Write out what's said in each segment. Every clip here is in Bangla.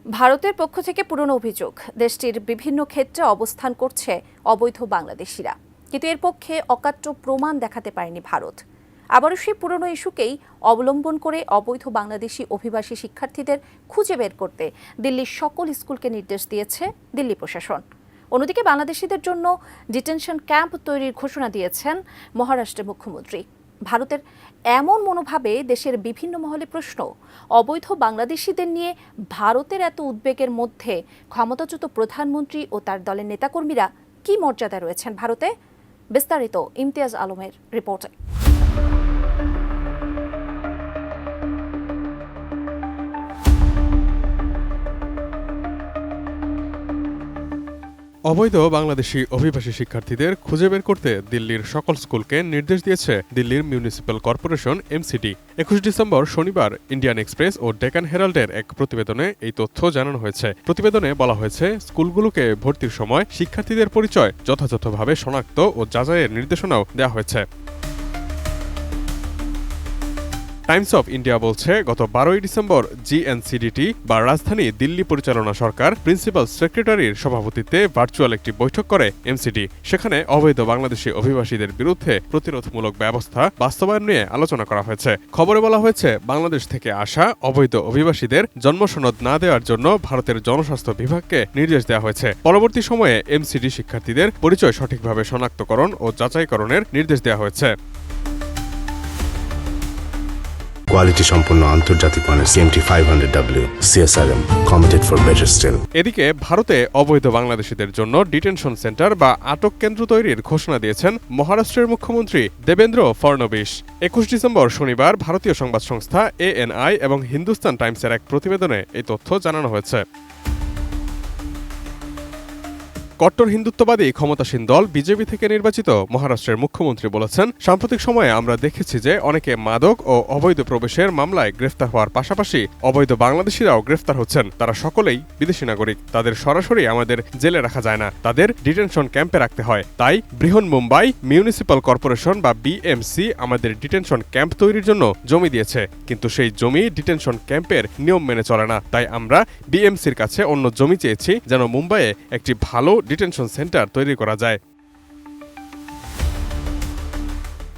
ভারতের পক্ষ থেকে পুরনো অভিযোগ, দেশটির বিভিন্ন ক্ষেত্রে অবস্থান করছে অবৈধ বাংলাদেশিরা, কিন্তু এর পক্ষে অকাট্য প্রমাণ দেখাতে পারেনি ভারত। আবারও সেই পুরনো ইস্যুকেই অবলম্বন করে অবৈধ বাংলাদেশি অভিবাসী শিক্ষার্থীদের খুঁজে বের করতে দিল্লির সকল স্কুলকে নির্দেশ দিয়েছে দিল্লি প্রশাসন। অন্যদিকে বাংলাদেশিদের জন্য ডিটেনশন ক্যাম্প তৈরির ঘোষণা দিয়েছেন মহারাষ্ট্রের মুখ্যমন্ত্রী। ভারতের এমন মনোভাবে দেশের বিভিন্ন মহলে প্রশ্ন, অবৈধ বাংলাদেশিদের নিয়ে ভারতের এত উদ্বেগের মধ্যে ক্ষমতাচ্যুত প্রধানমন্ত্রী ও তার দলের নেতাকর্মীরা কি মর্যাদা রয়েছেন ভারতে? বিস্তারিত ইমতিয়াজ আলমের রিপোর্টে। অবৈধ বাংলাদেশি অভিবাসী শিক্ষার্থীদের খুঁজে বের করতে দিল্লির সকল স্কুলকে নির্দেশ দিয়েছে দিল্লির মিউনিসিপ্যাল কর্পোরেশন এমসিডি। ২১ ডিসেম্বর শনিবার ইন্ডিয়ান এক্সপ্রেস ও ডেকান হেরাল্ডের এক প্রতিবেদনে এই তথ্য জানানো হয়েছে। প্রতিবেদনে বলা হয়েছে, স্কুলগুলোকে ভর্তির সময় শিক্ষার্থীদের পরিচয় যথাযথভাবে শনাক্ত ও যাচাইয়ের নির্দেশনাও দেওয়া হয়েছে। টাইমস অফ ইন্ডিয়া বলছে, গত ১২ ডিসেম্বর জিএনসিডিটি বা রাজধানী দিল্লি পরিচালনা সরকার প্রিন্সিপাল সেক্রেটারির সভাপতিত্বে ভার্চুয়াল একটি বৈঠক করে এমসিডি। সেখানে অবৈধ বাংলাদেশি অভিবাসীদের বিরুদ্ধে প্রতিরোধমূলক ব্যবস্থা বাস্তবায়ন নিয়ে আলোচনা করা হয়েছে। খবরে বলা হয়েছে, বাংলাদেশ থেকে আসা অবৈধ অভিবাসীদের জন্মসনদ না দেওয়ার জন্য ভারতের জনস্বাস্থ্য বিভাগকে নির্দেশ দেওয়া হয়েছে। পরবর্তী সময়ে এমসিডি শিক্ষার্থীদের পরিচয় সঠিকভাবে শনাক্তকরণ ও যাচাইকরণের নির্দেশ দেওয়া হয়েছে। কোয়ালিটি সম্পন্ন আন্তর্জাতিক মানের CMT 500W CSRM committed for better still. এদিকে ভারতে অবৈধ বাংলাদেশিদের জন্য ডিটেনশন সেন্টার বা আটক কেন্দ্র তৈরির ঘোষণা দিয়েছেন মহারাষ্ট্রের মুখ্যমন্ত্রী দেবেন্দ্র ফড়নবিস। ২১ ডিসেম্বর শনিবার ভারতীয় সংবাদ সংস্থা ANI এবং হিন্দুস্তান টাইমসের এক প্রতিবেদনে এই তথ্য জানানো হয়েছে। কট্টর হিন্দুত্ববাদী ক্ষমতাসীন দল বিজেপি থেকে নির্বাচিত মহারাষ্ট্রের মুখ্যমন্ত্রী বলেছেন, সাম্প্রতিক সময়ে আমরা দেখেছি যে অনেকে মাদক ও অবৈধ প্রবেশের মামলায় গ্রেফতার হওয়ার পাশাপাশি অবৈধ বাংলাদেশিরাও গ্রেফতার হচ্ছেন। তারা সকলেই বিদেশি নাগরিক। তাদের সরাসরি আমাদের জেলে রাখা যায় না, তাদের ডিটেনশন ক্যাম্পে রাখতে হয়। তাই বৃহন্মুম্বাই মিউনিসিপ্যাল কর্পোরেশন বা BMC আমাদের ডিটেনশন ক্যাম্প তৈরির জন্য জমি দিয়েছে, কিন্তু সেই জমি ডিটেনশন ক্যাম্পের নিয়ম মেনে চলে না। তাই আমরা BMCর কাছে অন্য জমি চেয়েছি, যেন মুম্বাইয়ে একটি ভালো ডিটেনশন সেন্টার তৈরি করা যায়।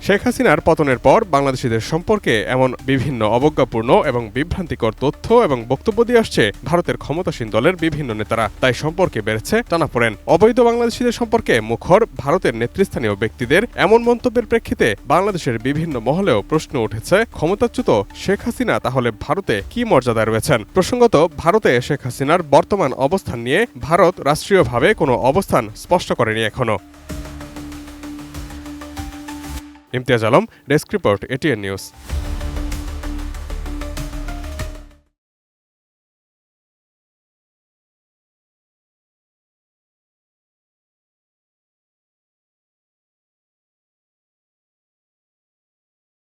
শেখ হাসিনার পতনের পর বাংলাদেশিদের সম্পর্কে এমন বিভিন্ন অবজ্ঞাপূর্ণ এবং বিভ্রান্তিকর তথ্য এবং বক্তব্য দিয়ে আসছে ভারতের ক্ষমতাসীন দলের বিভিন্ন নেতারা। তাই সম্পর্কে বেড়েছে টানাপোড়েন। অবৈধ বাংলাদেশিদের সম্পর্কে মুখর ভারতের নেতৃস্থানীয় ব্যক্তিদের এমন মন্তব্যের প্রেক্ষিতে বাংলাদেশের বিভিন্ন মহলেও প্রশ্ন উঠেছে, ক্ষমতাচ্যুত শেখ হাসিনা তাহলে ভারতে কি মর্যাদায় রয়েছেন? প্রসঙ্গত, ভারতে শেখ হাসিনার বর্তমান অবস্থান নিয়ে ভারত রাষ্ট্রীয়ভাবে কোনো অবস্থান স্পষ্ট করেনি এখনো। Imtiaz Alam, desk report, ATN news.